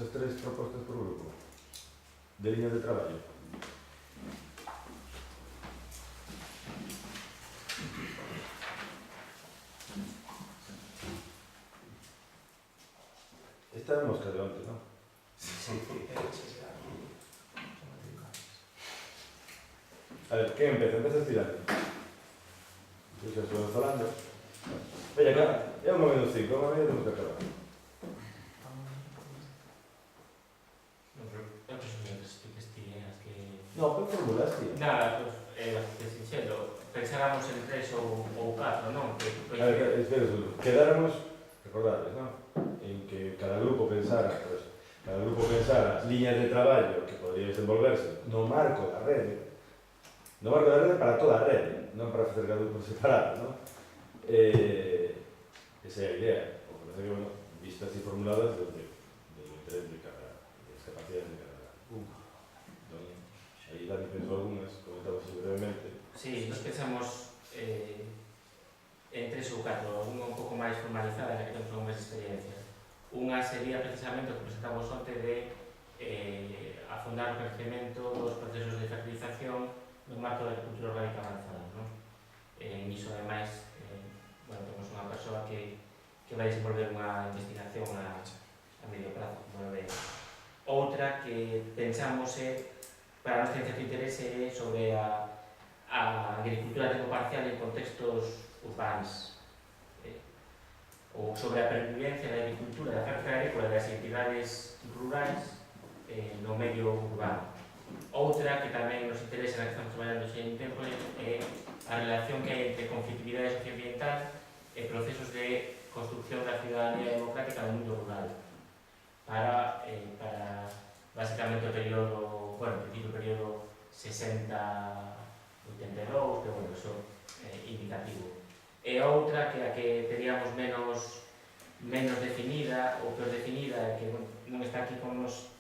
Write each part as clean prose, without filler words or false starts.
As tres propostas por grupo de liñas de traballo. Esta é a mosca de onte, non? A ver, quen empeza? Empeza tirando. Eu xa estou falando. Veña, cá, é unha menos 5, unha menos temos que acabar. No, que formulas, tío? Nada, pues, bastante sinxelo. Pensáramos en 3 ou 4, non? A ver, espera un segundo. Quedáramos, recordades, non? En que cada grupo pensara, pues, líneas de traballo que podría desenvolverse no marco da rede. No marco da rede para toda a rede, non para facer cada grupo separado, non? Esa é a idea. O que pasa que, bueno, vistas e formuladas do interés de cada, das capacidades de cada grupo. Entón, aí Dani pensou algunhas, comentamos brevemente. Sí, nos pensamos en 3 ou 4, unha un pouco máis formalizada, que temos algunhas experiencias. Unha sería precisamente o que presentamos onte de afondar o crecemento dos procesos de fertilización no marco da agricultura orgánica avanzada, non? En iso, ademais, bueno, temos unha persoa que vai desenvolver unha investigación a medio prazo, como ve. Outra que pensamos para a nosa cierto interese sobre a agricultura a tempo parcial en contextos urbanos, ou sobre a pervivencia da agricultura, da práctica agrícola das entidades rurais no medio urbano. Outra que tamén nos interesa, na que estamos traballando xe en tempo, é a relación que hai entre conflictividade socioambiental e procesos de construcción da ciudadanía democrática no mundo rural para basicamente o período, bueno, en principio o período 60-82, que, bueno, eso é indicativo. E outra que a que teríamos menos definida ou peor definida, que non está aquí con nos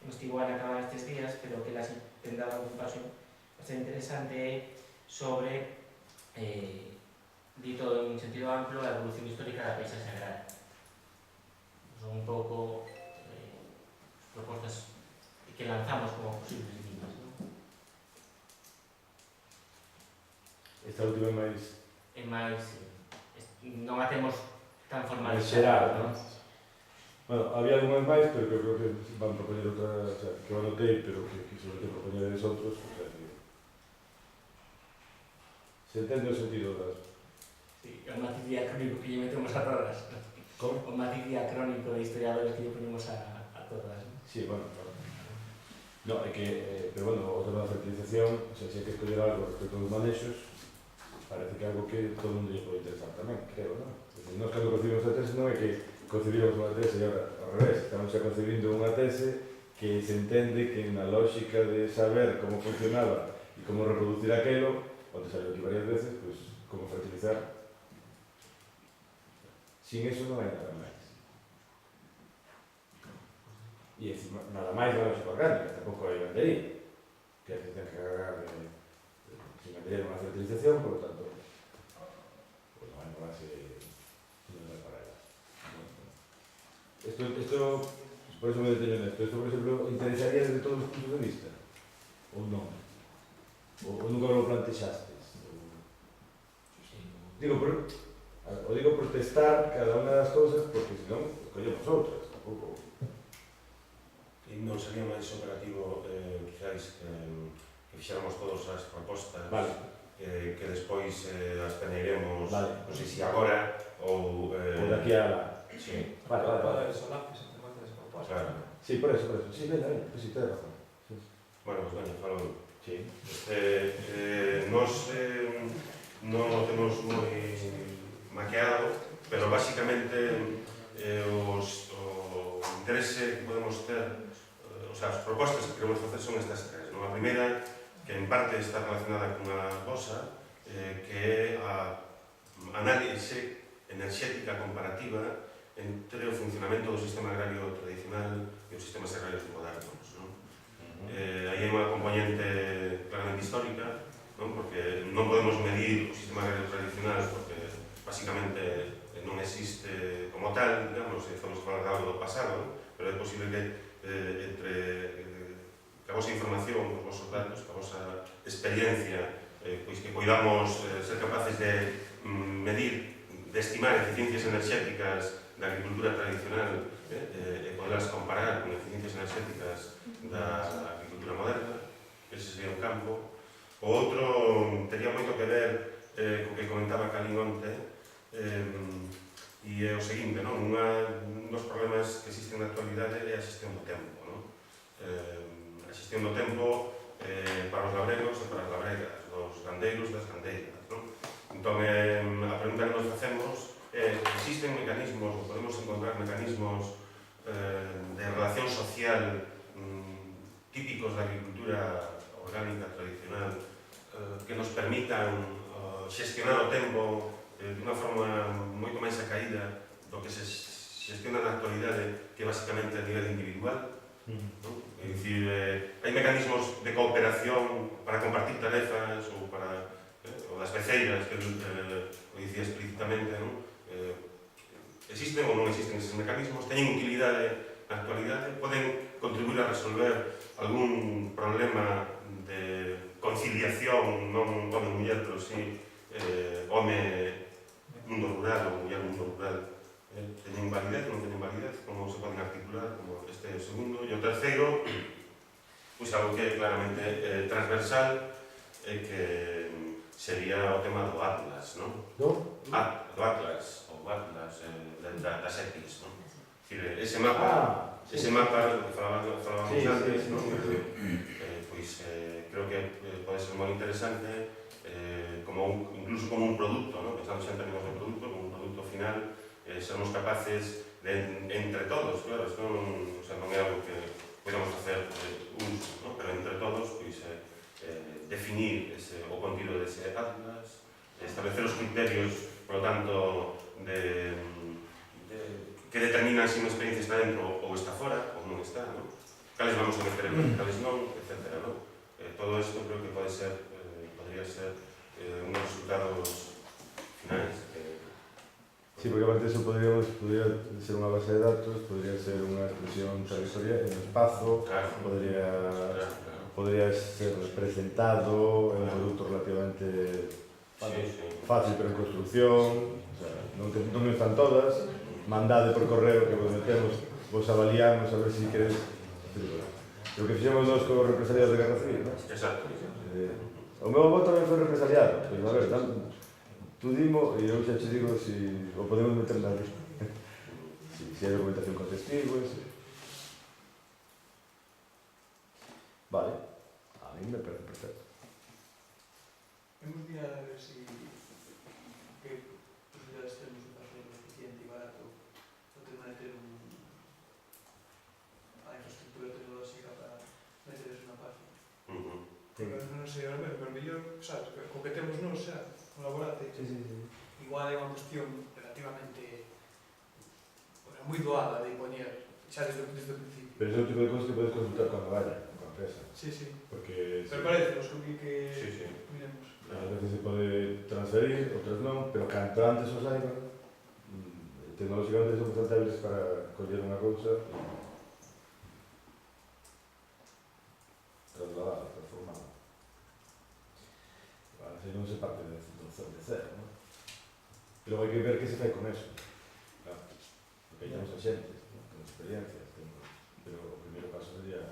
estivo Ana Cabal estes días, pero que las ten dado un paso bastante interesante sobre, dito en un sentido amplo, a evolución histórica da paisaxe agraria. Son un pouco propostas que lanzamos como posibles líneas, non? Esta última é máis... É máis, non a temos tan formalizada. xeral, non? Bueno, había algunhas máis, pero que creo que van propoñer outra, o sea, que eu anotei, pero que sobre que propoñeres outros, o sea, que... Se entende o sentido das... Sí, o matiz diacrónico que lle metemos a todas. Como? O matiz diacrónico de historiadores que lle ponemos a todas, non? Sí, bueno, claro. No, é que, pero bueno, o tema da fertilización, o sea, se hai que escoller algo respecto aos manexos, parece que é algo que todo o mundo lle pode interesar tamén, creo, non? Nós cando concebimos a tese non é que concebimos unha tese e agora ao revés, estamos xa concebindo unha tese que se entende que na lógica de saber como funcionaba e como reproducir aquelo, onde salió aquí varias veces, pues, como fertilizar. Sin eso non hai nada máis. E nada máis na lógica orgánica, tampouco hai bandería, que a que ten que agarrar sin bandería unha fertilización, por lo tanto, pues non hai nada máis para ela. Esto, por eso me deteño en esto. Esto, por exemplo, interesaría desde todos os puntos de vista? Ou non? Ou nunca lo plantexastes? Digo por testar cada unha das cousas, porque senón collemos outras, tampouco. E non sería máis operativo, quizáis, que fixéramos todas as propostas, Vale. Que despois as peneiremos, Vale. non sei se agora ou... Ou daqui a... Sí, Vale. Solaces entre moitas propostas. claro. Sí, por eso. Sí, venga, pues sí, tens razón. Bueno, pues veña, falo. Sí. Nos non o temos moi maqueado, pero basicamente o interese que podemos ter, o sea, as propostas que queremos facer son estas tres. A primeira, que en parte está relacionada cunha cosa, que é a análise enerxética comparativa entre o funcionamento do sistema agrario tradicional e os sistemas agrarios modernos, non? Aí hai unha componente claramente histórica, non? Porque non podemos medir o sistema agrario tradicional porque basicamente non existe como tal, digamos, estamos falando do pasado, pero é posible que entre que a vosa información, os vosos datos, que a vosa experiencia, pois que podamos ser capaces de medir, de estimar eficiencias enerxéticas da agricultura tradicional e poderlas comparar con eficiencias enerxéticas da agricultura moderna. Ese sería un campo. O outro tería moito que ver co que comentaba Calín onte, e é o seguinte, non? Un dos problemas que existen na actualidade é a xestión do tempo, non? A xestión do tempo para os labregos e para as labregas, dos gandeiros das gandeiras, non? Entón, a pregunta que nos facemos é: existen mecanismos, ou podemos encontrar mecanismos de relación social típicos da agricultura orgánica tradicional que nos permitan xestionar o tempo de unha forma moito máis acaída do que se xestiona na actualidade, que basicamente a nivel individual, non? É dicir, hai mecanismos de cooperación para compartir tarefas ou para ou das beceiras, que o dicía explícitamente, non? Existen ou non existen eses mecanismos, teñen utilidade na actualidade, poden contribuir a resolver algún problema de conciliación, non home-muller, pero sí home-mundo rural ou muller-mundo rural. Teñen validez ou non teñen validez, como se poden articular, como este segundo. E o terceiro, pois algo que é claramente transversal, e que sería o tema do Atlas, non? Do Atlas, ou Atlas das EPIs, non? Ese mapa que falábamos antes, non? Pois creo que pode ser moi interesante, incluso como un produto, non? Pensando xa en términos de produto, como un producto final, sermos capaces de, entre todos, claro, isto non é algo que podemos facer uso, non? Pero entre todos, pois, definir o contido dese Atlas, establecer os criterios, por lo tanto, que determinan se unha experiencia está dentro ou está fora, ou non está, non? Cales vamos a meter en cales non, etc. Non? Todo isto creo que podría ser unhos resultados finais. Sí, porque aparte eso podría ser unha base de datos, podría ser unha expresión territorial en espazo, Claro. podría ser presentado en un producto relativamente fácil pero en construcción, o sea, non están todas, mandade por correo que vos metemos, vos avaliamos a ver se queres. Lo que fixemos nós co represaliado de Guerra Civil, non? Exacto. O meu avó tamén foi represaliado, pero a ver, tú dimo, e eu xa te digo se o podemos meter na lista. Se hai documentación con testigos. Vale, a mí me parece perfecto. Hemos de a ver si que posibilidades temos de facer eficiente e barato o tema de ter a infraestructura tecnolóxica para meter eso na página. Non sei, pero mellor, sabes, co que temos nos xa, no laborate, igual é unha cuestión relativamente moi doada de poñer xa desde o principio. Pero ese é o tipo de cosas que podes consultar cando vaya, con a empresa. Sí. Porque Pero parece, os que miremos. A veces se pode transferir, outras non, pero canto antes os saiban, tecnológicamente son bastante hábiles para coller unha cousa e trasladala, transformala. Así non se parte de cero, non? E logo hai que ver que se fai con eso. Claro, porque hai temos a xente, con experiencias, pero o primeiro paso sería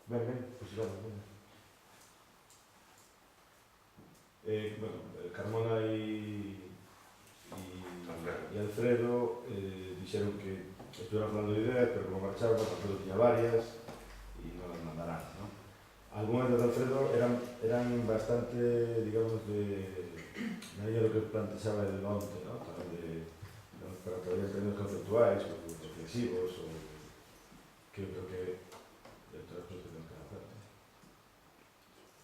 pois vamos. Bueno, Carmona e Alfredo dixeron que estuveran falando de ideas, pero como marcharon, Alfredo tiña varias e non las mandarán, non? Algúnas de Alfredo eran bastante, digamos, na línea do que plantexaba el onte, ¿no? Para traballar en términos conceptuais, ou reflexivos, ou que eu creo que de outras cosas que temos que hacer, ¿no?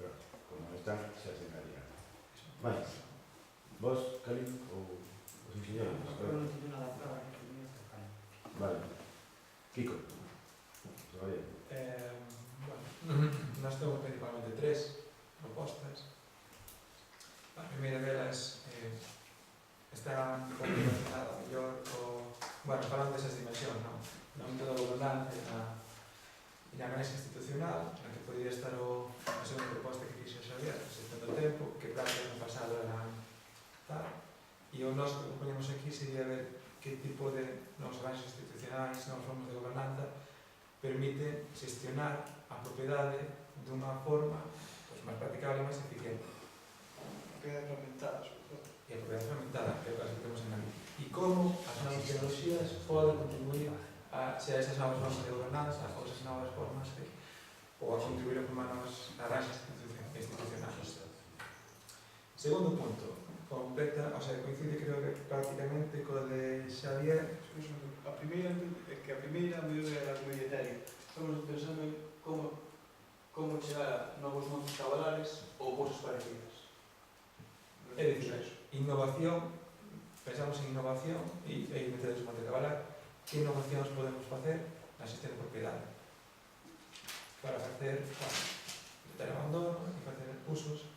Pero, como están, xa se encargan. Mais, vos, Calín, ou os ingenieros? Eu non teño nada para Vale. Kiko. Se vai bien. Nós temos principalmente 3 propostas. A primeira delas está un pouco relacionada mellor falando desas dimensións, non? balance e na análise institucional, na que podría estar a segunda proposta que fixo Xavier, xestión do tempo, que prácticas no pasado eran tal, e o noso que propoñemos aquí sería ver que tipo de novos avances institucionais, novas formas de gobernanza permite gestionar a propiedade dunha forma máis practicable e máis eficiente. Propiedade fragmentada, sobre todo. E a propiedade fragmentada, que é o caso que temos en Galicia. E como as novas tecnologías poden contribuir a esas novas formas de gobernanza ou esas novas formas de, ou a contribuir a formar novas arranxas institucionais. Segundo punto, completa, o sea, coincide creo que prácticamente co de Xavier. A primeira medida era moi etéreo. Estamos pensando en como chegar a novos montes cabalares ou cousas parecidas. É dicir, innovación, pensamos en innovación e metemos o monte cabalar, que innovacións podemos facer na xestión de propiedade para facer, evitar abandono e facer usos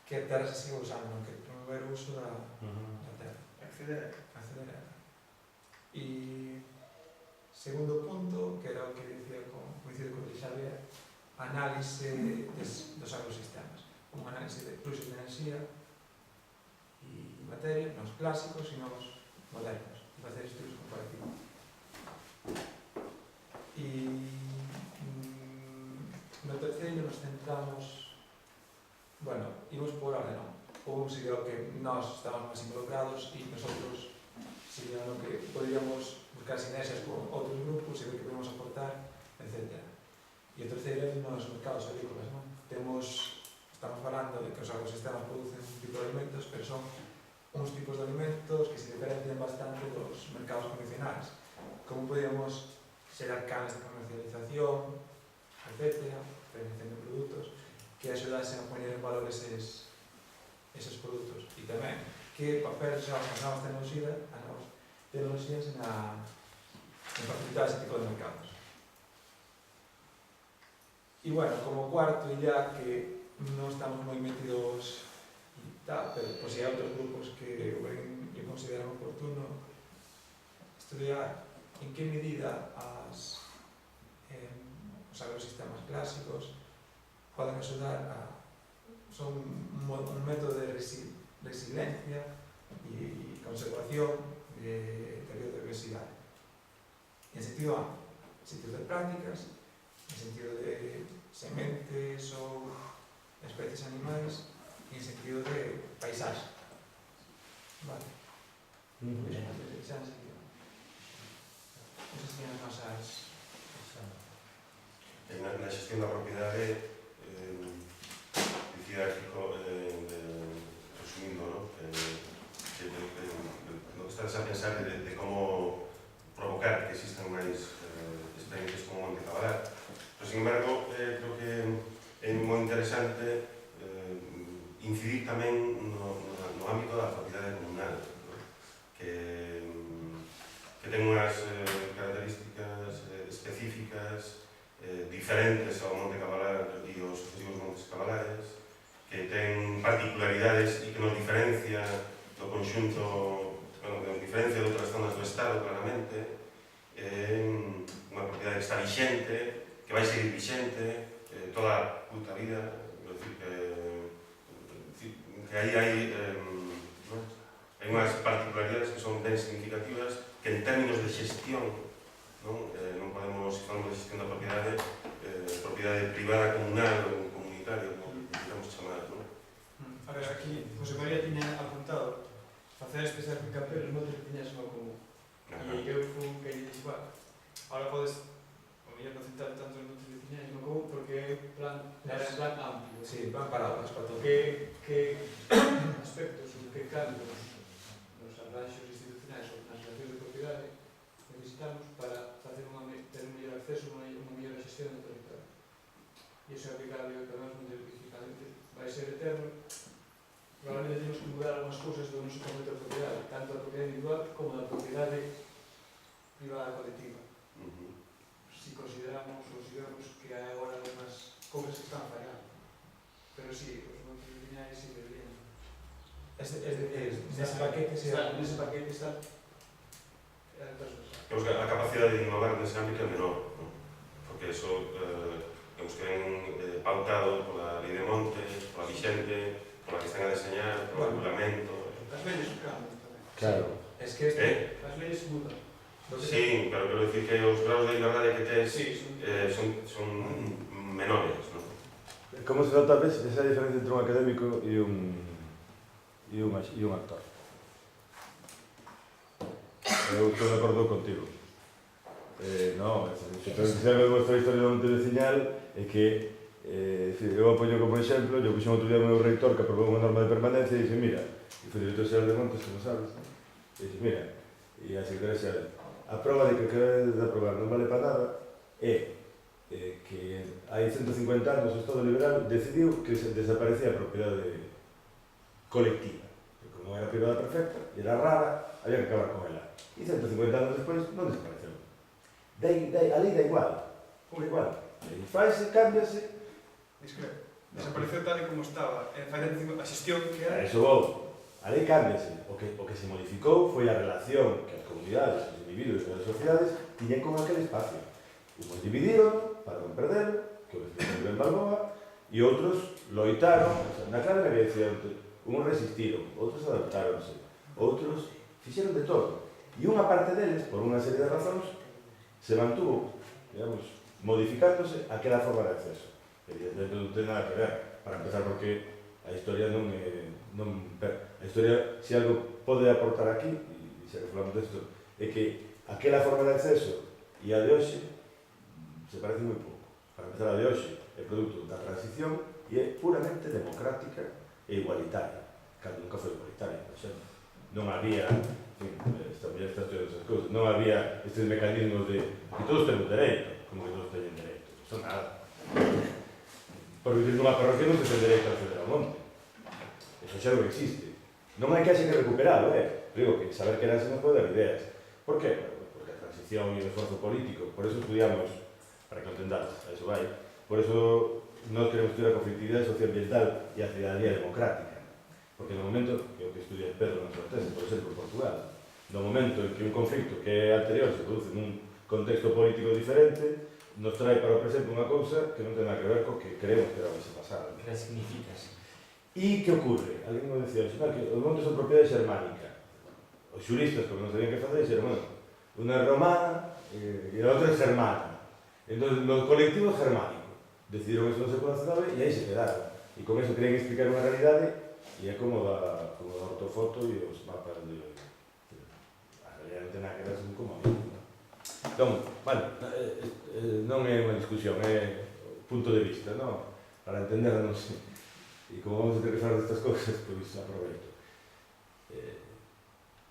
que a terra se siga usando, non que promover o uso da terra. Acceder a ela. E segundo punto, que era o que dicía coincide con o de Xavier, análise dos agrosistemas. Un análise de fluxos de enerxía e materia, nos clásicos e nos modernos, e facer estudios comparativos. E no terceiro nos centramos, bueno, imos por orden, non? Un sería o que nós estamos máis involucrados e nosotros sería o que poderíamos buscar sinerxias con outros grupos e ver que podemos aportar, etc. E o terceiro é nos mercados agrícolas, non? Estamos falando de que os agrosistemas producen un tipo de alimentos, pero son uns tipos de alimentos que se diferencian bastante dos mercados convencionais. Como podríamos xerar canales de comercialización, etc., diferenciación de produtos, que axudasen a poñer en valor eses produtos. E tamén que papel xa as novas tecnologías en facilitar ese tipo de mercados. E bueno, como cuarto, ya que non estamos moi metidos e tal, pero pues, hai outros grupos que ven e consideran oportuno estudiar en que medida os agrosistemas clásicos poden axudar son un método de resiliencia e conservación de biodiversidade. En sentido A, en sentido de prácticas, en sentido de sementes ou especies animais e en sentido de paisaxe. Vale. Esas serían as nosas... Na xestión da propiedade, dicía Kiko, resumindo, que estás a pensar de como provocar que existan máis experiencias como Monte Cabalar. Pero, sin embargo, creo que é moi interesante incidir tamén no ámbito da propiedade comunal, que ten unhas características específicas diferentes ao Monte Cabalar e aos sucesivos Montes Cabalares, que ten particularidades e que nos diferencia do conxunto, bueno, que nos diferencia de outras zonas do Estado, claramente. Unha propiedade que está vixente, que vai seguir vixente toda a puta vida, que aí hai unhas particularidades que son ben significativas, que en términos de xestión non podemos, se falamos de xestión da propiedade privada, comunal ou comunitaria, como digamos chamar, non? A ver, aquí José María tiña apuntado facer especial hincapié nos montes que tiñas no común. E eu fui que lle dixo, ahora podes, o mellor non centrar tanto nos montes que tiñas no común, porque é era en plan amplio. Sí, plan paradas para todo. Que aspectos ou que cambios nos arranxos institucionais ou nas relacións de propiedade necesitamos para ter un mellor acceso, unha mellor xestión do territorio. E iso é aplicable tamén aos montes edificantes. Vai ser eterno. Probablemente temos que mudar algunhas cousas do noso concepto de propiedade, tanto da propiedade individual como da propiedade privada colectiva. Si consideramos ou si vemos que hai agora unhas cousas que están fallando. Pero si, os montes lineais si deberían. Nese paquete está... Nese paquete está... Eu Digamos que a capacidade de innovar nese ámbito é menor, non? Porque eso, digamos que ven pautado pola lei de montes, pola vixente, pola que están a deseñar, polo regulamento. As leyes cambian tamén. Claro. Es que As leyes mudan. Sí, pero quero dicir que os graus de liberdade que tes Sí, son menores, non? Como se nota, ves, esa diferencia entre un académico e un actor. Eu estou de acordo contigo. Non, se algo de vuestra historia do Monte Veciñal é que eu apoio como exemplo, eu puxo outro día o meu reitor que aprobou unha norma de permanencia e dixe, mira, e foi director xeral de Montes, como sabes, e dixe, mira, e a secretaria xeral, a prova de que acabei de aprobar non vale para nada é que hai 150 anos o Estado Liberal decidiu que se desaparecía a propiedade colectiva. Porque como era privada perfecta e era rara, había que acabar con ela. E 150 anos despois non desapareceu. A lei da igual. Igual. E faise, cámbiase. Discrepo. Desapareceu tal e como estaba. A xestión que A era... eso vou. A lei cámbiase. O que se modificou foi a relación que as comunidades, os individuos e as sociedades tiñen con aquele espacio. Uns dividiron para non perder, que o explica Ben Balboa, e outros loitaron, o sea, na clave que decía, uns resistiron, outros adaptáronse, outros fixeron de todo. E unha parte deles, por unha serie de razóns, se mantuvo, digamos, modificándose aquela forma de acceso. Evidentemente non ten nada que ver, para empezar, porque a historia non a historia, se algo pode aportar aquí, e xa que falamos desto, é que aquela forma de acceso e a de hoxe se parece moi pouco. Para empezar, a de hoxe é produto da transición e é puramente democrática e igualitaria. Cando nunca foi igualitaria, por exemplo. Non había, esta muller está estudiando esas cousas, non había estes mecanismos de que todos temos dereito, como que todos teñen dereito. Eso nada. Por vivir nunha parroquia non se ten dereito a acceder ao monte. Eso xa non existe. Non hai que haxe que recuperalo, Digo que saber que eran se nos pode dar ideas. Por que? Porque a transición e o esforzo político, por eso estudiamos, para que lo entendamos, a eso vai, por eso non queremos estudiar a conflictividade socioambiental e a ciudadanía democrática. Porque no momento, que é o que estudia Pedro na súa tese, por exemplo, en Portugal, no momento en que un conflicto que é anterior se produce nun contexto político diferente, nos trae para o presente unha cousa que non ten nada que ver co que creemos que era o pasado. Que significas? E que ocorre? Alguén me decía, que os montes son propiedade xermánica. Os xuristas, porque non sabían que facer, dixeron, bueno, unha é romana e a outra é germana. Entón, no colectivo germánico. Decidiron eso no século XIX e aí se quedaron. E con eso querían explicar unha realidade e é como da ortofoto e os mapas de... A realidade non ten nada que ver como a mí. Entón, vale, non é unha discusión, é un punto de vista, non? Para entendernos. E como vamos a ter que falar destas cousas, pois aproveito.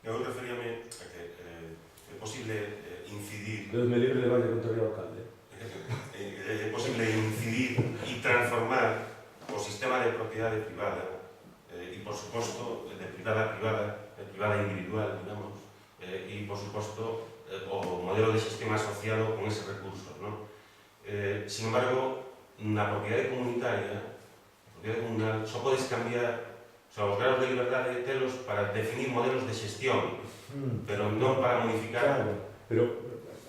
Eu referíame a que é posible incidir... Deus-me libre de valle contra o alcalde. É posible incidir e transformar o sistema de propiedade privada e, por suposto, de privada a privada, de privada individual, digamos, e, por suposto, o modelo de xestión asociado con ese recurso, ¿no? Sin embargo, na propiedade comunitaria, só podes cambiar os graus de liberdade telos para definir modelos de xestión, pero non para modificar. Claro, pero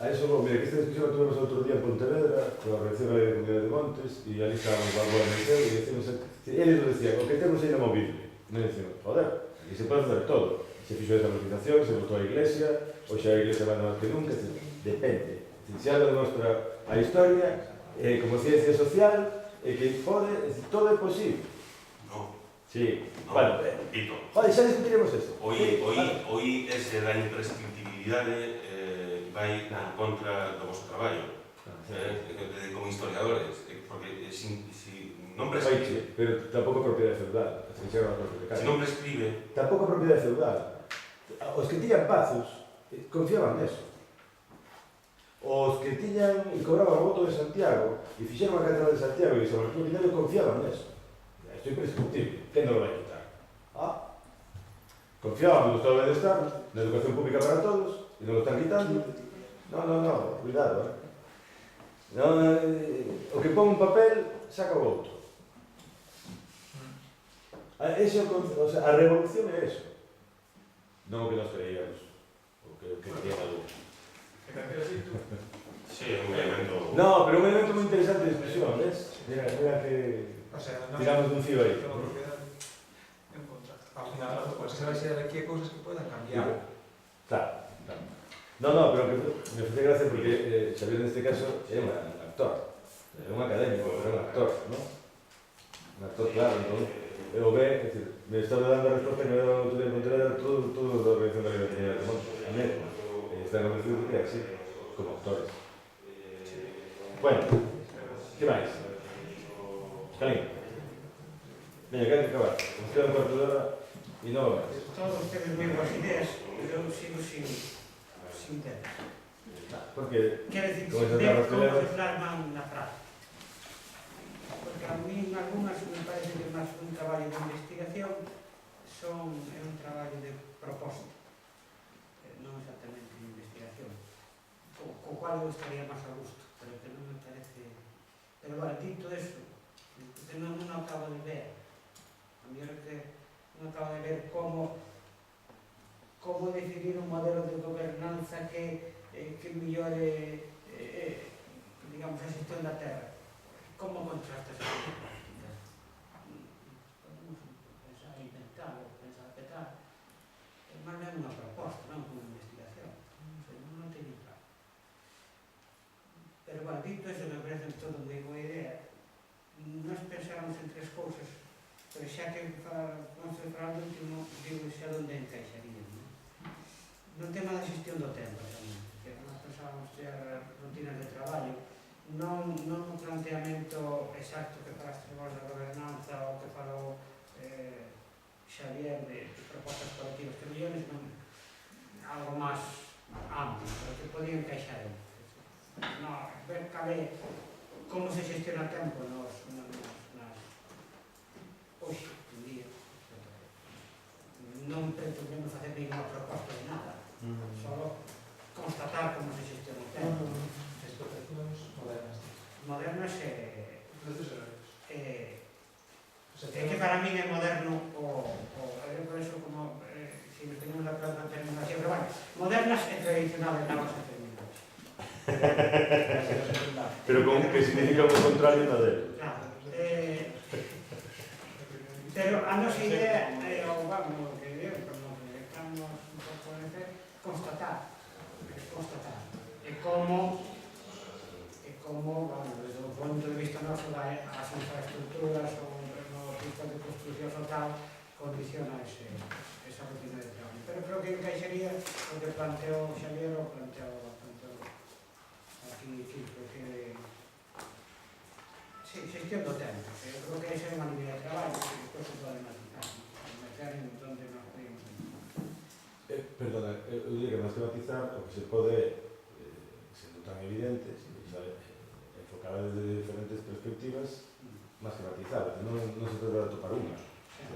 a eso, mira, que esta discusión la tuvimos outro día en Pontevedra, con a reacción a la Comunidad de Montes, e ali estábamos Balboa e Merceo, e decimos, eles nos decían, o que temos é inamovible. Non decimos, joder, aquí se pode facer todo. Se fixo esa organización, se votou a Iglesia, ou xa a Iglesia vai máis que nunca, depende. Se algo demostra a historia, como ciencia social, é que pode, todo é posible. No. Sí, no, bueno, Pito. joder, xa discutiremos eso. Hoy ese da imprescriptibilidade vai en contra do vosso traballo, como historiadores, porque si non prescribe... Pero tampouco a propiedade feudal, Se non prescribe... Tampouco a propiedade feudal. Os que tiñan pazos confiaban neso. Os que tiñan e cobraban o voto de Santiago e fixeron a catedral de Santiago e San Martín Ordinario confiaban neso. Isto é imprescriptible. Quen non lo vai quitar? Confiaban no Estado de Bienestar, na educación pública para todos, e non lo están quitando. No, cuidado, o que pon un papel, saca o outro. O sea, a revolución é eso. Non o que nos creíamos, o que querían a luz. É Sí, un elemento... No, pero un elemento moi interesante de discusión, ves? Mira que O sea, non tiramos dun fío aí. tengo propiedade en contra. Ao final, pues, se vai ser aquí a cousas que podan cambiar. Claro, claro. No, pero que me fue gracia porque Xavier neste caso é un actor, é un académico, pero é un actor, ¿no? Un actor, claro, entón, eu ve, é dicir, me estaba dando a resposta que me daba a autoridade contraria todo da organización da vida tenía de Monte, a mesma. Está convencido que é así, como actores. Bueno, que máis? Calín. Veña, que hai que acabar. Nos queda un cuarto de hora e non va máis. Todos temos moi boas ideas, pero eu sigo sin ter. Porque, Quero dicir, como esa ver tarde como que se plasman na práctica. Porque a mí, algunhas, me parece que máis un traballo de investigación é un traballo de propósito, non exactamente de investigación, co cual eu estaría máis a gusto, pero que non me parece... Pero, bueno, dito eso, que non acabo de ver, a mí que non acabo de ver como definir un modelo de gobernanza que mellore, digamos, a xestión da terra. Como contrastas a podemos pensar inventar ou pensar petar, mas non é unha proposta, non unha investigación, non teño claro. Pero, bueno, dito eso, me parece todo moi boa idea. Nós pensamos en tres cousas, pero xa que vamos a falar do último, digo xa onde encaixaríamos. No tema da xestión do tempo tamén, que nós pensábamos ter rutinas de traballo, non no planteamento exacto que falaste vos da gobernanza ou que falou Xavier de propostas colectivas que millóns, non algo máis amplio, pero que podía encaixar ver cal é como se xestiona o tempo hoxe en día. Non pretendemos facer ninguna proposta de nada, só constatar como se xestiona o tempo. Explotacións Modernas é que para min é moderno eu por eso como se nos tenemos a próxima terminoloxía, pero bueno, modernas e tradicionales na nosa terminoloxía. pero con que significa o contrario na dele. Claro, pero a nosa idea ou vamos, que como estamos un pouco en ese, constatar e como desde o punto de vista noso das infraestructuras ou no tipo de construcción social condiciona esa rutina de traballo. Pero creo que encaixaría o que planteou Xavier ou planteou aquí que prefiere xestión do tempo, que eu creo que esa é unha línea de traballo que despois se pode matizar, meter en donde nos podemos ir. Perdona, eu diría que máis que matizar, o que se pode, sendo tan evidente, enfocar desde diferentes perspectivas, máis que matizar, non se trata de topar unha,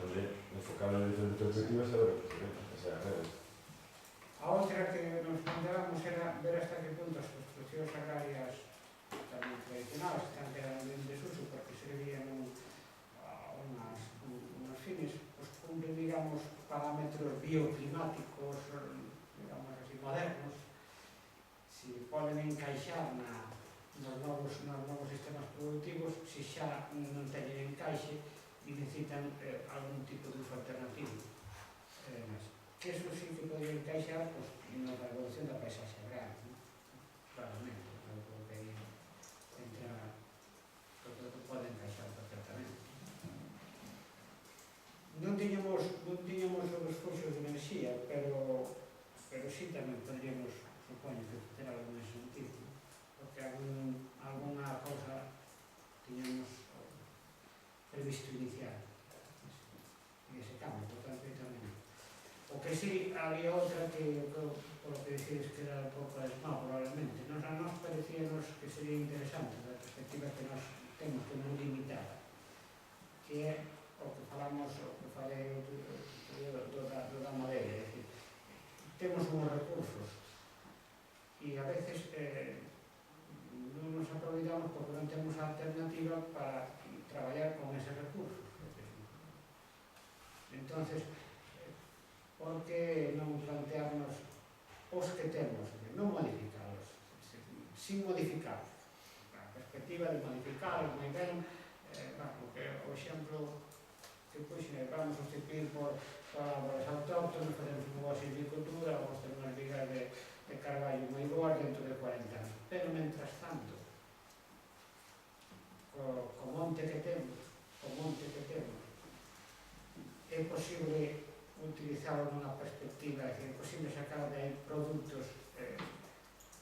onde enfocar desde diferentes perspectivas e ver o que se ve, esa é a redes. A outra que nos planteábamos era ver hasta que punto as construccións agrarias tamén tradicionales están quedando en desuso porque servirían unos fines, pues cumplen, digamos, parámetros bioclimáticos, digamos así, modernos, si poden encaixar nos novos sistemas productivos, si xa non teñen encaixe e necesitan algún tipo de uso alternativo. Que eso sí que podría encaixar na evolución da paisaxe agraria, claramente, algo que entra, porque pode encaixar perfectamente. Non tiñamos os esforços de enerxía, pero sí tamén podríamos, supoño, que ter algo nese sentido, porque alguna cousa tiñamos previsto iniciar en ese campo, por tanto, tamén. O que sí, había outra que, por lo que decides que era un pouco probablemente, a nos parecíanos que sería interesante da perspectiva que nos temos que non limitar, que é o que falamos, o que falei da madeira, é dicir, temos uns recursos e a veces non nos aproveitamos porque non temos a alternativa para traballar con eses recursos. Entonces, por que non plantearnos os que temos, non modificarlos, sin modificar. A perspectiva de modificar, moi ben, porque o exemplo que vamos sustituir por árboles autóctonos, facemos un negocio de agricultura, vamos ter unhas vigas de carballo moi boas dentro de 40 anos. Pero, mentras tanto, co monte que temos, é posible utilizarlo nunha perspectiva, é posible sacar de aí produtos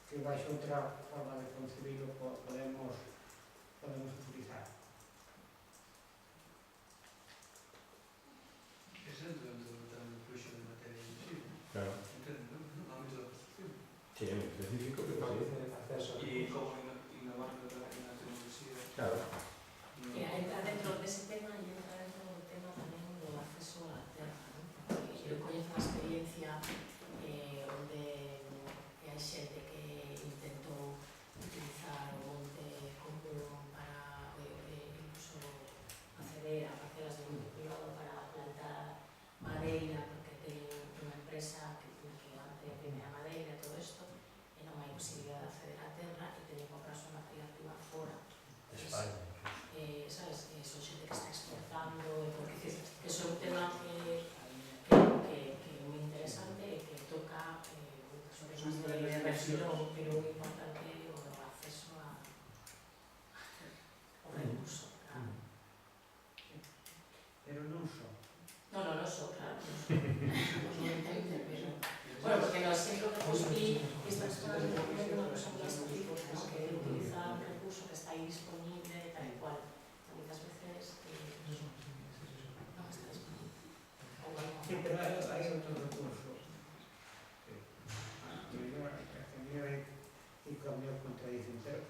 que baixo outra forma de concebirlo podemos utilizar. Ese dentro do fluxo de materia invisible. Claro. Entende, non? No ámbito da construcción. Sí, é moi específico, pero sí. E como innovar na tecnología. Claro. Entra dentro dese tema e entra dentro do tema tamén do acceso á terra, non? Porque eu coñezo unha experiencia onde hai xente que intentou utilizar o monte como para incluso acceder a parcelas de monte privado para plantar madeira, porque ten unha empresa que vende a madeira e todo isto, e non hai posibilidad de acceder á terra e teñen que comprar a súa materia prima fora. España. Sabes, son xente que está exportando e todo, que é un tema que é moi interesante e que toca sobre temas de reversión, pero moi importante o acceso ao recurso, claro. Pero non só. Non só, claro, evidentemente, pero... Bueno, porque no exemplo que vos vi, estás falando de unha cosa moi específica, ¿no? Que utiliza un recurso que está aí disponible, tal e cual. Muchas veces no está disponible. Sí, pero hai outro recurso. A mí vai ir con a miña contradición, pero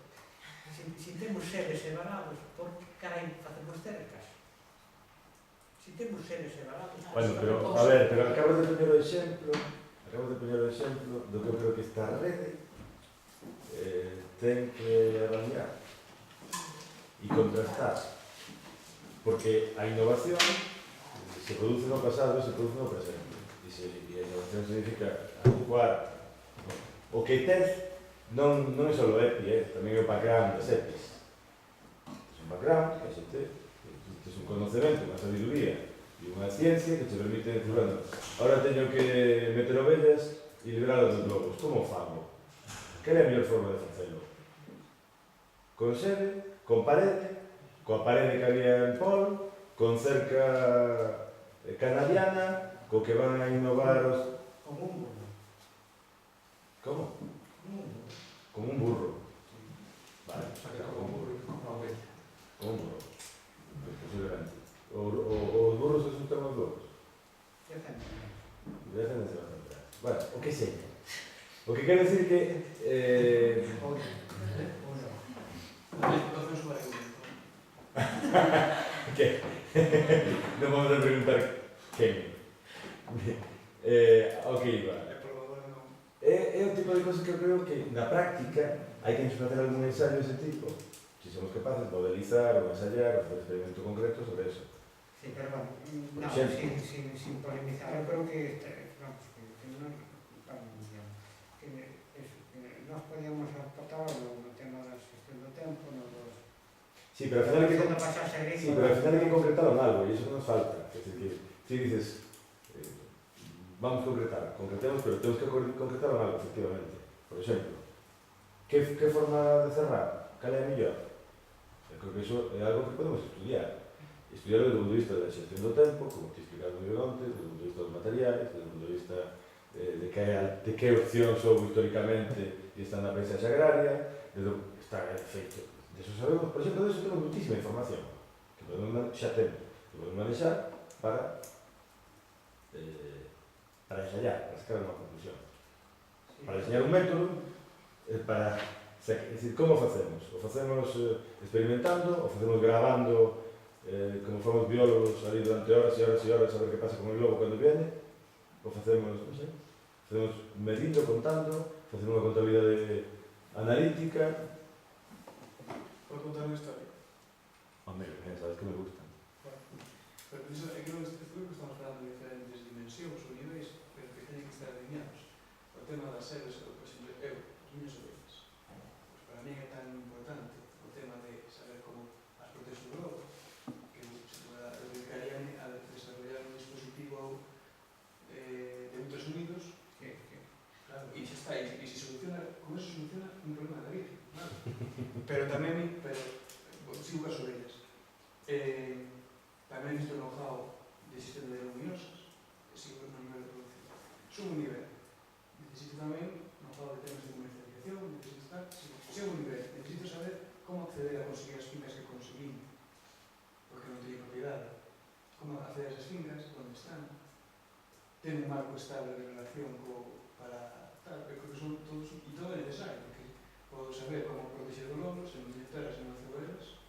se temos seres separados, por que carai facemos cercas? Se temos seres separados... Bueno, pero, a ver, pero acabo de poñer o exemplo do que eu creo que esta rede ten que avaliar e contrastar, porque a innovación se produce no pasado e se produce no presente, e a innovación significa adecuar o que tes, non é só o EPI, tamén é o background das EPIs. É un background que a xente, tes un conocemento, unha sabiduría e unha ciencia que te permite decir, bueno, ahora teño que meter ovellas e liberar dos lobos, como fago? Que é a mellor forma de facelo? Con sede, con parede, coa parede que había en Pol, con cerca canadiana, co que van a innovar os... Como un burro. Como? Como un burro. Como un burro. Vale, Como un burro que compra ovellas. como un burro. Pues posiblemente. Os burros que asustan os lobos. Déjense bastante atrás. Bueno, o que sei. O que quero decir que... A explotación subaracunada. que? Non vamos a preguntar quen. O que iba. É o tipo de cosas que eu creo que na práctica hai que facer algún ensayo dese tipo. Si somos capaces de modelizar ou ensayar ou facer experimentos concretos sobre eso. Sí, pero bueno, Por no, exemplo. sin polemizar, eu creo que, vamos, que non, que nós podíamos aportar no tema da xestión do tempo, no dos... Sí, pero al final hay que concretarlo en algo y eso nos falta. Es decir, que si dices, vamos a concretemos, pero tenemos que concretarlo en algo, efectivamente. Por ejemplo, ¿qué forma de cerrar? ¿Cal é a mellor? Eu creo que eso é algo que podemos estudiar. Estudiarlo desde o punto de vista da xestión do tempo, como te explicado moi antes, desde o punto de vista dos materiais, desde o punto de vista de que opcións houve históricamente e están na paisaxe agraria, está feito. De eso sabemos, por exemplo, de eso temos muchísima información que podemos xa temos, que podemos manexar para ensayar, para sacar unha conclusión. Para enseñar un método, para, é dicir, como facemos? O facemos experimentando, o facemos grabando, como formos biólogos ali durante horas e horas e horas a ver que pasa con el lobo cando viene, o facemos, non sei, facemos medindo, contando, facemos unha contabilidade analítica. Por contar unha historia. Hombre, sabes que me gustan. Pero iso é que non estamos falando de diferentes dimensións ou niveis, pero que teñen que estar alineados. O tema das seres, por exemplo, as miñas ovellas. Para Pero tamén, sigo cas orellas. Tamén he visto o know-how de sistema de luminosas, que sigo no nivel de producción. Subo un nivel. Necesito tamén know-how de temas de comercialización, necesito estar, sigo un nivel. Necesito saber como acceder a conseguir as fincas que conseguí, porque non teño propiedade. Como acceder a esas fincas, onde están. Ten un marco estable de relación para tal, eu creo que son todos, e todo é necesario, porque podo saber como proteger os lobos, se non teño terras, se non ceboleras,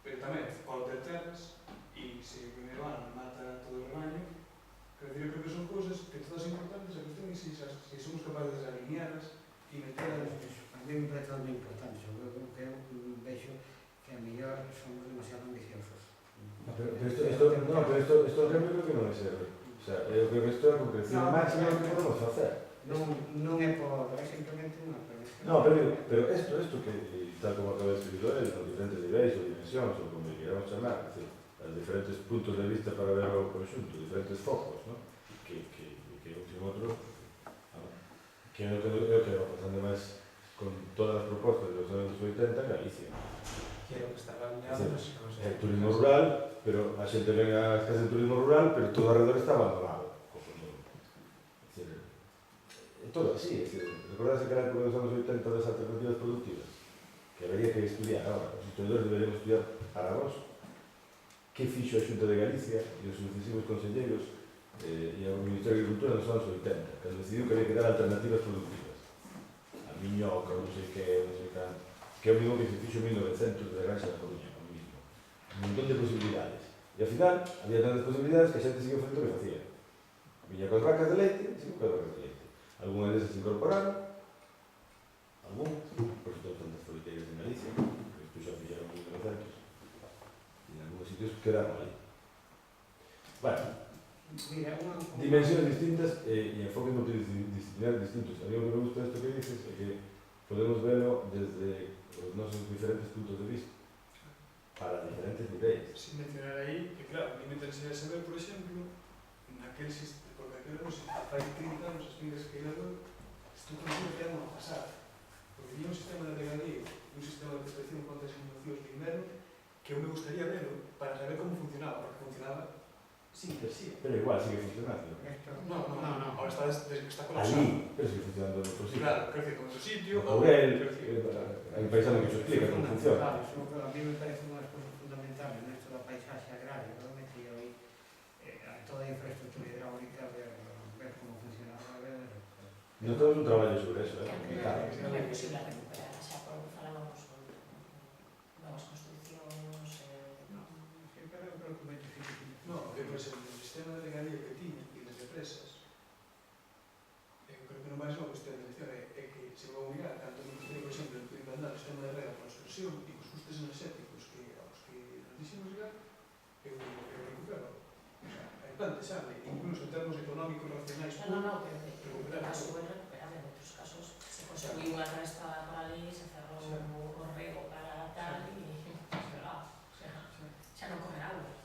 pero tamén podo ter terras e se o primeiro ano mata todo o rebaño, quero dicir, eu creo que son cousas que todas importantes, a cuestión é se somos capaces de alineadas e meterlas. A mí me parece moi importante, sobre todo que eu vexo que a mellor somos demasiado ambiciosos. Pero esto creo que non é ser. O sea, eu creo que isto é a concreción máxima que podemos facer. Non é por, é simplemente unha prevención. No, pero esto que, tal como acaba de escribir él, os diferentes niveis ou dimensións, ou como queramos chamar, es decir, os diferentes puntos de vista para ver o conxunto, diferentes focos, ¿no? Que un sin outro, que é o que va pasando máis con todas as propostas dos anos 80 en Galicia. Que é o que estaba alineado, É turismo rural, pero a xente ven as casas de turismo rural, pero todo alrededor está abandonado. É todo así, recordase que era por os anos 80 das alternativas productivas, que habería que estudiar agora, os historiadores deberíamos estudiar Aragós, que fixo a Xunta de Galicia e os sucesivos conselleiros e o Ministerio de Agricultura nos anos 80, que decidiu que había que dar alternativas productivas. A miñoca, non sei que, que é o mismo que se fixo en 1900 de Granxa da Coruña, o mismo. Un montón de posibilidades. E ao final, había tantas posibilidades que a xente seguiu facendo o que facía. Viña coas vacas de leite, seguiu coas vacas de leite. Algúnas desas se incorporaron, algúnas, por eso todas tantas politeiras en Galicia, que despois xa fixeron en 1900, e en algúns sitios quedaron ali. Bueno, Mira, dimensións distintas e enfoques multidisciplinares distintos. A mí o que me gusta isto que dices é que podemos verlo desde os nosos diferentes puntos de vista, para diferentes niveis. Sin mencionar aí, que claro, a mí me interesaría saber, por exemplo, naquel sistema, porque aquel ano, fai 30 anos, as fincas que iban, estou contigo que ano a pasar. Porque había un sistema de regadío, un sistema de protección contra as inundacións de inverno, que eu me gustaría verlo para saber como funcionaba, porque funcionaba sin enerxía. Pero igual sigue funcionando. No, ahora está colapsado. Ali, pero sigue funcionando en outro sitio. Claro, crece con outro sitio. O Courel, hai un paisano que se explica como funciona. Claro, a mí me parece unha das cousas fundamentales nesto da paisaxe agraria, realmente eu aí toda a infraestructura hidráulica, ver como funcionaba, Non temos un traballo sobre eso, Claro, non é posible recuperar, xa por que falábamos con novas construccións, pero eu creo que vai ter que... No, por exemplo, o sistema de regadío que tiña e das represas, eu creo que non vai ser unha cuestión de elección, é que se vou mirar, tanto que nos por exemplo, en implantar o sistema de rega por expresión e cos custes enerxéticos aos que nos dixemos llegar, eu recupero. O sea, hai plan desable, incluso en termos económicos racionais, pero que recuperar caso todo. bueno recuperar, en outros casos se construiu unha estrada por ali, se cerrou o rego para tal e xa non corre agua.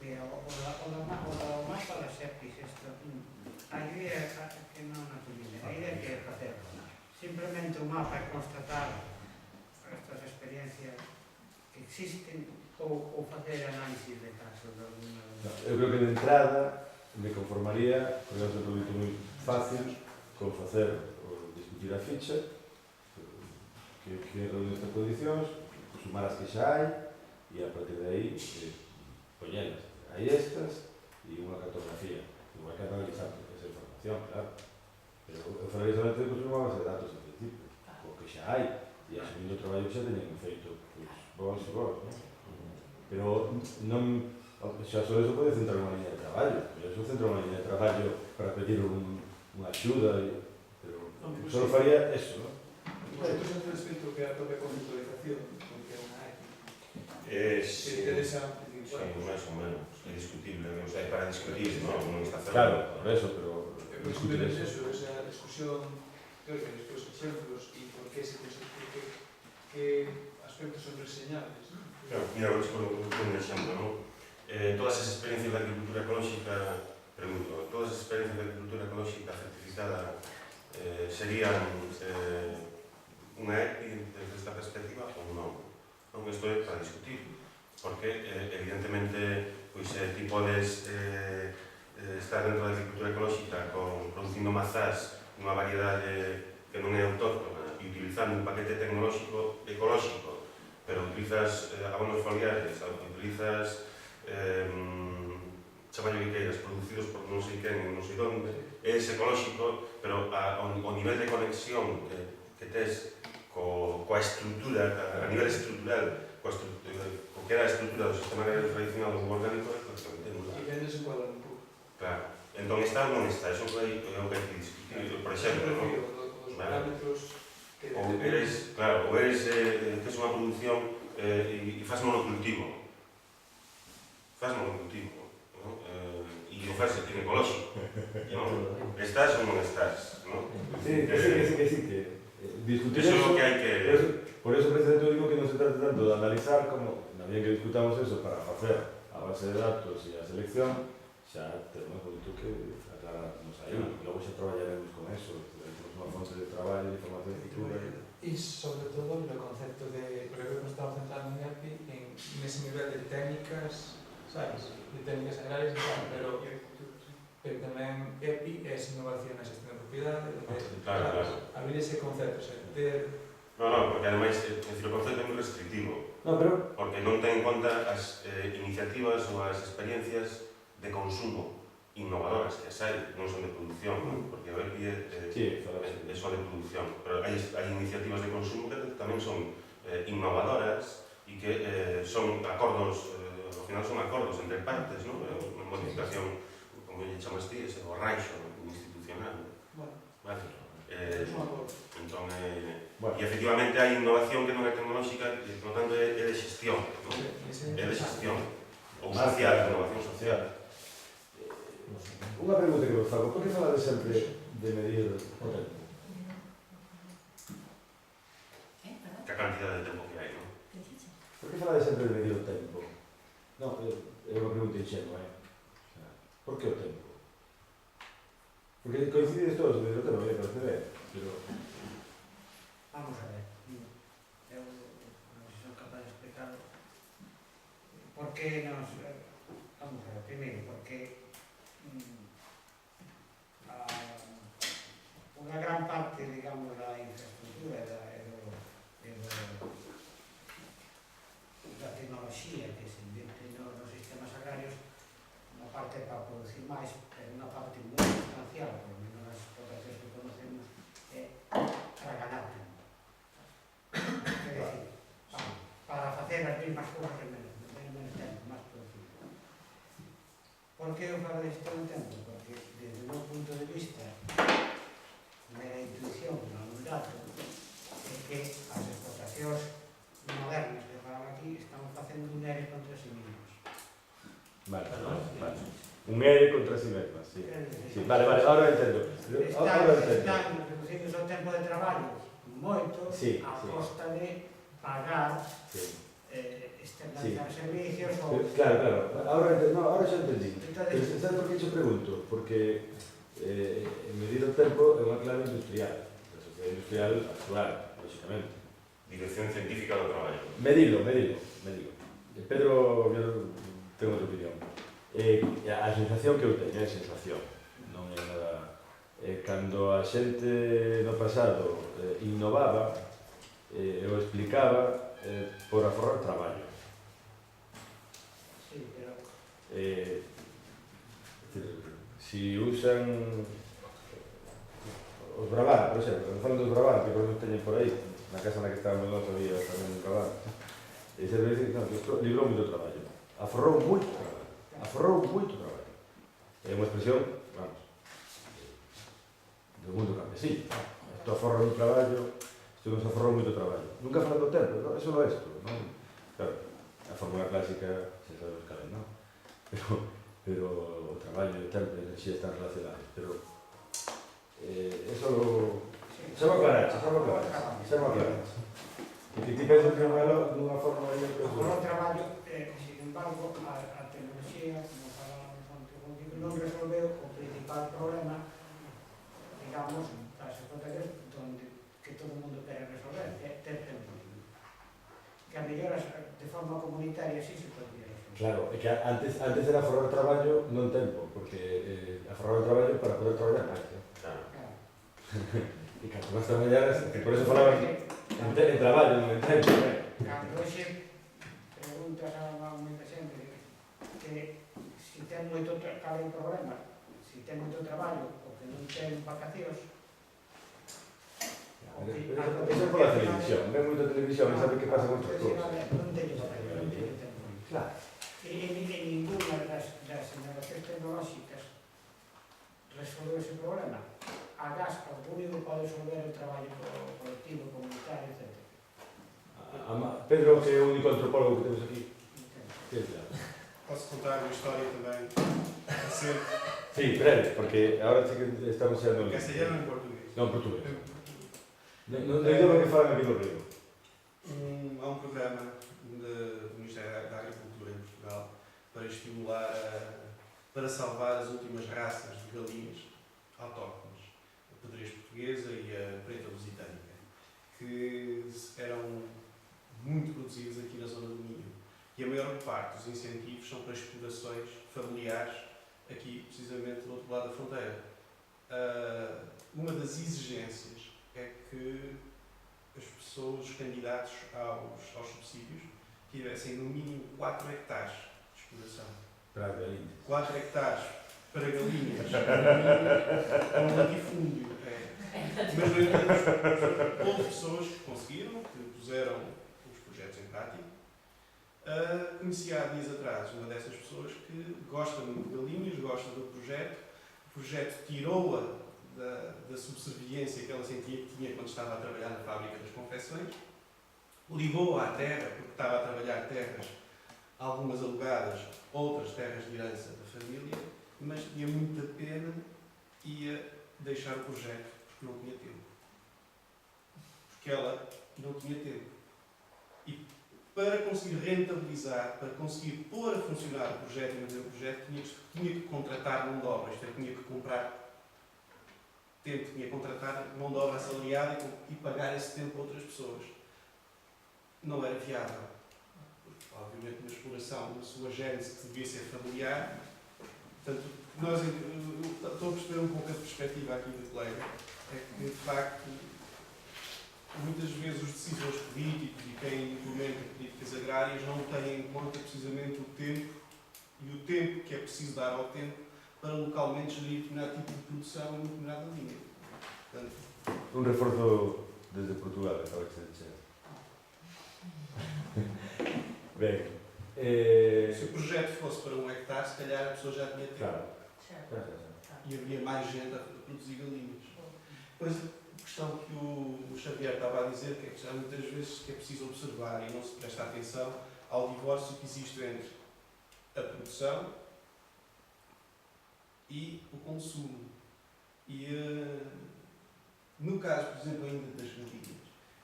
Mira, o mapa das EPIs, a idea que non a tuviera, a idea que é facer simplemente un mapa e constatar estas experiencias que existen ou facer análisis de casos de alguna... Eu creo que de entrada me conformaría, porque é un produto moi fácil, con facer o discutir a ficha, que reúne estas condicións, sumar as que xa hai, e a partir de aí poñelas. Hai estas e unha cartografía, igual que analizar esa información, claro. Pero eu falaría solamente de construir unha base de datos en principio, o que xa hai, e asumindo o traballo que xa teñen feito, vos e vos, non? Pero non, xa sobre eso pode centrar unha liña de traballo, pero eso centra unha liña de traballo para pedir unha axuda, pero só faría eso, non? Vosotros en respecto que a propia conceptualización, porque é unha Sí, que interesa máis ou menos, é discutible, o sea, para discutir, non está cerrado. Claro, por eso, pero discutir simplemente eso. esa discusión teórica, despois exemplos e por qué se consigue que aspectos son reseñables. Claro, mira, vou por un exemplo, non? Todas as experiencias da agricultura ecolóxica, pregunto, todas as experiencias da agricultura ecolóxica certificada serían unha EPI desde esta perspectiva ou non. Non, isto é para discutir, porque evidentemente ti podes estar dentro da agricultura ecolóxica producindo mazás nunha variedade que non é autóctona e utilizando un paquete tecnolóxico ecolóxico, pero utilizas abonos foliares, utilizas chamallo que queiras, producidos por non sei quen, non sei onde, é ecolóxico, pero o nivel de conexión que tes coa estrutura, a nivel estrutural, co que era a estrutura do sistema agrario tradicional do orgánico, é prácticamente nula. E vendes en cuadro un pouco. Claro. Entón está ou non está, eso é o que hai que discutir. Por exemplo, Os parámetros que ou eres, claro, ou eres tes unha produción e faz monocultivo. Faz monocultivo, non? E o faz en ecolóxico, non? Estás ou non estás, non? Sí, que discutir Eso é eso, o que hai que... por eso precisamente eu digo que non se trata tanto de analizar como, na medida que discutamos eso para facer a base de datos e a selección, xa temos moito que aclararnos aí, logo xa traballaremos con eso, temos unha fonte de traballo, de información futura. E sobre todo no concepto de, porque creo que nos estamos centrando en EPI, en ese nivel de técnicas, sabes? De técnicas agrarias e tal, pero tamén EPI é innovación na xestión da propiedade, Claro. abrir ese concepto, o sea, ter... No, porque ademais, o concepto é moi restrictivo, No, pero... porque non ten en conta as iniciativas ou as experiencias de consumo innovadoras que as hai, non son de producción, non? Porque a EPI é só de producción, pero hai iniciativas de consumo que tamén son innovadoras e que son acordos, ao final son acordos entre partes, non? Unha modificación, como lle chamas ti, ese borraixo institucional. Bueno, Vale. é un acordo. Entón, Bueno, e efectivamente hai innovación que non é tecnolóxica e, por lo tanto, é de xestión, non? É de xestión. Ou social, innovación social. unha pregunta que vos fago, por que falades sempre de medir o tempo? Que a cantidad de tempo que hai, non? Por que falades sempre de medir o tempo? Non, é unha pregunta inxenua, Por que o tempo? Porque coincides todos, medir o tempo, me parece ben, pero... Vamos a ver, eu non sei se son capaz de explicarlo. Por que nos... Vamos a ver, primeiro, porque unha gran parte, digamos, da infraestructura e da tecnoloxía que se invente nos sistemas agrarios, unha parte para producir máis, pero unha parte moi sustancial, por menos nas explotacións que conocemos, é para ganar tempo. É dicir, para facer as mesmas cousas en menos tempo, máis producido. Por que eu falo deste tempo? Porque, desde o meu punto de vista, mera intuición, non un dato, é que as explotacións modernas que falam aquí están facendo un ERE contra si mismos. Vale. Un ERE contra si mesmas, sí. Sí, vale, ahora entendo. Están reducindo o tempo de traballo moito a costa de pagar externalizar servicios ou... Claro, ahora xa entendí. Entonces, Pero sabes por que te pregunto? Porque medir o tempo é unha clave industrial, da sociedade industrial actual, lógicamente. Dirección científica do traballo. Medilo. Pedro, eu tengo outra opinión. A sensación que eu teño é sensación, non é nada... Cando a xente no pasado innovaba ou explicaba por aforrar traballo. Sí, pero... Si usan os Brabant, por exemplo, cando falan dos Brabant, que por exemplo teñen por aí, na casa na que estábamos nós había tamén un Brabant, e se ve que isto librou moito traballo, aforrou moito traballo. É unha expresión, vamos, do mundo campesino. Isto aforra un traballo, isto nos aforrou moito traballo. Nunca falan do tempo, non? Eso non é isto, non? Claro, a fórmula clásica, se sabemos cal é, non? Pero o traballo e o tempo e a enerxía están relacionados, pero eso xa me aclaraste. E que ti pensas que nunha forma aí é por o traballo, sin embargo, a tecnoloxía, como falábamos antes contigo, non resolveu o principal problema en digamos, as hipotecas donde que todo o mundo quere resolver, ter tempo libre. Que a melloras de forma comunitaria sí se podría resolver. Claro, é que antes era aforrar traballo non tempo, porque aforrar o traballo para poder traballar máis, non? Claro. Claro. E canto máis traballaras, que por eso falabas en traballo, non en tempo, Cando hoxe preguntas a moita xente que si ten moito cal é o problema, si ten moito traballo ou que non ten vacacións, Eso é pola televisión, ven moita televisión e sabe que pasa con outras cousas. non teño vacacións, non teño tempo. Claro. E ninguna das innovacións tecnolóxicas resolve ese problema. A gas, o único que pode resolver o traballo colectivo, comunitario, etc. Pedro, que é o único antropólogo que temos aquí. Posso contar uma história também recente? Sí, breve, porque agora sí que estamos sendo... Em castelhano ou em português? Non, portugués. No idioma que falan aquí no Río. Há um programa do Ministério da Agricultura em Portugal para estimular, para salvar as últimas raças de galinhas autóctones, a pedrez portuguesa e a preta lusitânica, que eram muito produzidas aqui na zona do Minho. E a maior parte dos incentivos são para explorações familiares aqui, precisamente, do outro lado da fronteira. Uma das exigências é que as pessoas, os candidatos aos subsídios, tivessem no mínimo 4 hectares de exploração. Para as galinhas. 4 hectares para galinhas, é um latifúndio. Mas, no entanto, houve pessoas que conseguiram, que puseram os projetos em prática. Conheci há dias atrás uma dessas pessoas que gosta muito de galinhas, gosta do projeto. O projeto tirou-a da subserviência que ela sentia que tinha quando estava a trabalhar na fábrica das confecções, ligou-a à terra, porque estava a trabalhar terras, algumas alugadas, outras terras de herança da família, mas tinha muita pena, ia deixar o projeto porque não tinha tempo. Porque ela não tinha tempo. E para conseguir rentabilizar, para conseguir pôr a funcionar o projeto e manter o projeto, tinha que contratar mão de obra, isto é, tinha que comprar tempo, tinha que contratar mão de obra assalariada e pagar esse tempo a outras pessoas. Não era viável. Porque, obviamente, uma exploração na sua gênese que devia ser familiar. Portanto, estou a perceber um pouco a perspectiva aqui do colega, é que, de facto, muitas vezes os decisores políticos e quem implementa políticas agrárias não têm em conta precisamente o tempo e o tempo que é preciso dar ao tempo para localmente gerir determinado tipo de produção em determinada linha. Portanto, Un reforzo desde Portugal, estaba que se dixe. Ben, se o projeto fosse para 1 hectare, se calhar a pessoa já tinha tempo. claro. Claro. E havia mais gente a produzir galinhas. Depois, a questão que o Xavier estava a dizer, que é que há muitas vezes que é preciso observar e não se presta atenção ao divórcio que existe entre a produção e o consumo. E no caso, por exemplo, ainda das galinhas,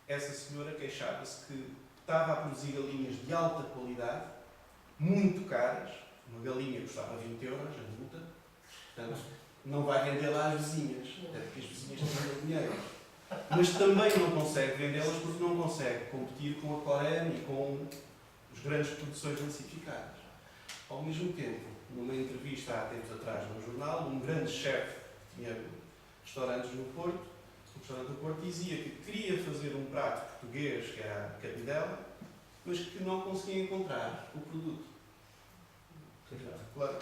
essa senhora queixava-se que estava a produzir galinhas de alta qualidade, muito caras. Uma galinha custava 20 euros, a multa. Portanto, não vai vender lá às vizinhas, até porque as vizinhas têm dinheiro. Mas também não consegue vendê-las porque não consegue competir com a Corém e com as grandes produções massificadas. Ao mesmo tempo, numa entrevista há tempos atrás num jornal, um grande chefe que tinha restaurantes no Porto, o restaurante do Porto, dizia que queria fazer um prato português, que era a cabidela, mas que não conseguia encontrar o produto. Claro.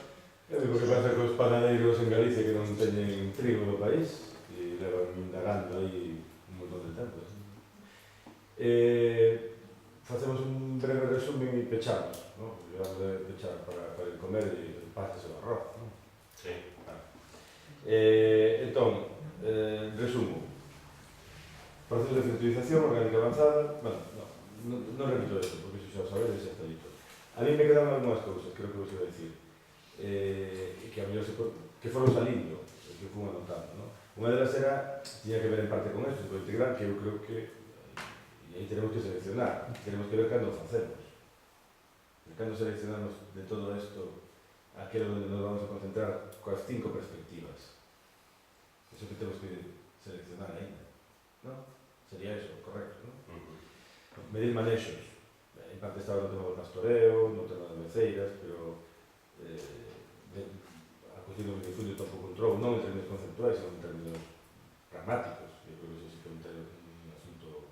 É o que pasa con os panadeiros en Galicia que non teñen trigo no país e levan indagando aí un montón de tempo. Facemos un breve resumen e pechamos, ¿no? Llevamos de pechar para el comer e pastes o arroz, ¿no? Sí. Entón, resumo. Proceso de fertilización orgánica avanzada, bueno, non repito isto, porque iso xa o sabedes e xa está dito. A mí me quedan algunhas cousas, creo que vos iba a decir, que a mellor que foron salindo, que fui anotando, ¿no? Unha delas era, tiña que ver en parte con esto, con integrar, que eu creo que e aí tenemos que seleccionar, tenemos que ver cando o facemos. Cando seleccionamos de todo isto aquilo onde nos vamos a concentrar coas 5 perspectivas. Eso que temos que seleccionar ainda, non? Sería eso, correcto, non? Medir manexos. En parte estaba no tema do pastoreo, no tema das beceiras, pero a cuestión do minifundio tampouco entrou, non en términos conceptuais, senón en términos pragmáticos. Eu creo que eso sí que é un asunto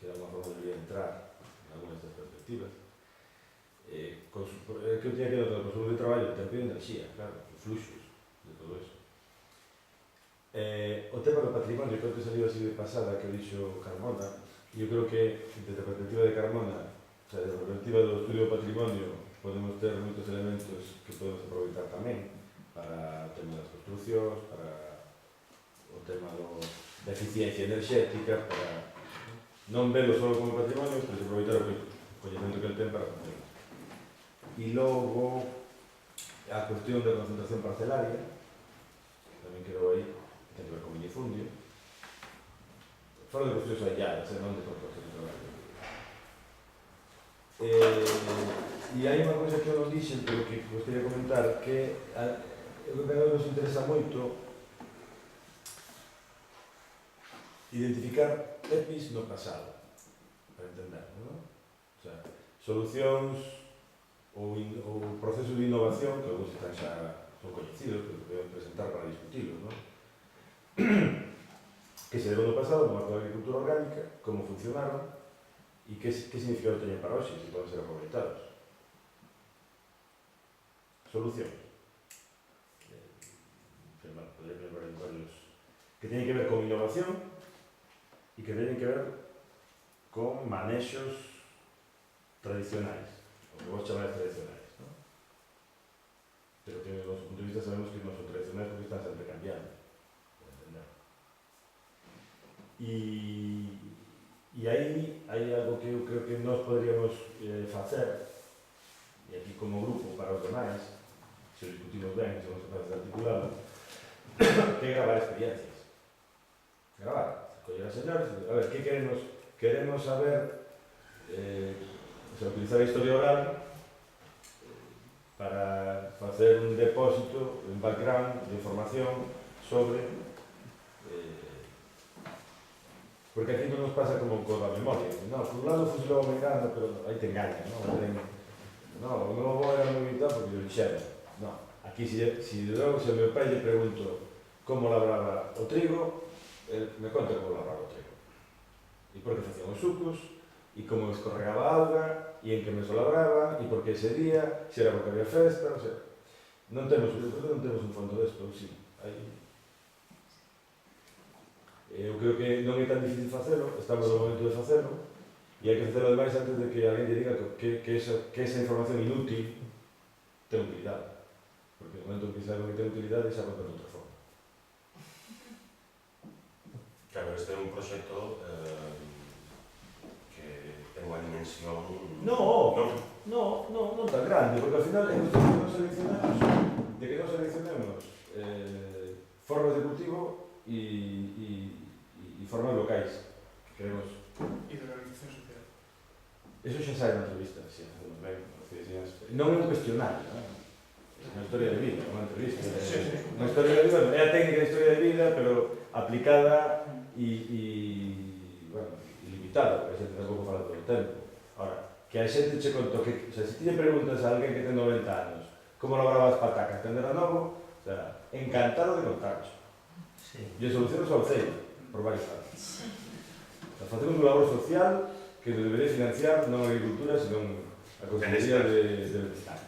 que de alguma forma debería entrar en algunas destas perspectivas. Que eu tiña que notar o consumo de traballo, tempo e enerxía, claro, os fluxos de todo eso. O tema do patrimonio, creo que saliu así de pasada, que dixo Carmona, e eu creo que, desde a perspectiva de Carmona, o sea, desde a perspectiva do estudio do patrimonio, podemos ter moitos elementos que podemos aproveitar tamén para o tema das construccións, para o tema da eficiencia enerxética, para non velo só como patrimonio, pero aproveitar o coñecemento que el ten para construir. E logo, a cuestión da concentración parcelaria, que tamén quedou aí, que ten que ver con minifundio. Falo de cuestións ailladas, non de construcción de traballo. E hai unha cousa que eu non dixen, pero que gostaria de comentar, que eu creo que a nos interesa moito identificar EPIs no pasado, para entender, non? O sea, solucións ou procesos de innovación, que algúns están xa son coñecidos, que se poden presentar para discutirlos, non? Que se deu no pasado, no marco da agricultura orgánica, como funcionaron e que significado teñen para hoxe, se poden ser aproveitados. Solucións. Podría lembrar en varios que teñen que ver con innovación e que teñen que ver con manexos tradicionais, o que vos chamades tradicionais, non? Pero que, desde o noso punto de vista, sabemos que non son tradicionais porque están sempre cambiando, por entender. E aí hai algo que eu creo que nós poderíamos facer, e aquí como grupo para os demais, se o discutimos ben, se somos capaces de articulado, que é gravar experiencias. Gravar, coller as señores, a ver, que queremos? Queremos saber, o sea, utilizar a historia oral para facer un depósito, un background de información sobre porque aquí non nos pasa como con a memoria, no, por un lado fusilou o americano, pero aí te engañan, no, o meu avó era moi militar porque yo dixera, no, aquí se ao meu pai lle pregunto como labraba o trigo, me conta como labraba o trigo e por que facían os sucos e como escorregaba a auga e en que me labraba e por que ese día, se era porque había festa, o sea, non temos un fondo desto, sí, aí. Eu creo que non é tan difícil facelo, estamos no momento de facelo e hai que facelo ademais antes de que alguén lle diga que esa información inútil ten utilidade, porque no momento que sabe que ten utilidade xa vai para outra forma. Claro, este é un proxecto que ten unha dimensión... Non tan grande, porque ao final é de que non seleccionemos formas de cultivo e formas locais que queremos. E de organización social. Eso xa sai na entrevista, se hacemos ben, non é un cuestionario, é unha historia de vida, unha entrevista. Unha historia de vida, é a técnica de historia de vida, pero aplicada e limitada, porque a xente tampouco fala todo o tempo. Ahora, que a xente che contou que, o sea, se ti lle preguntas a alguén que ten 90 anos como labraba as patacas cando era novo, o sea, encantado de contarcho. E as solucións ao cedo, por varios anos. O sea, facemos un labor social que debería financiar non a agricultura, senón a Consellería de Bienestar.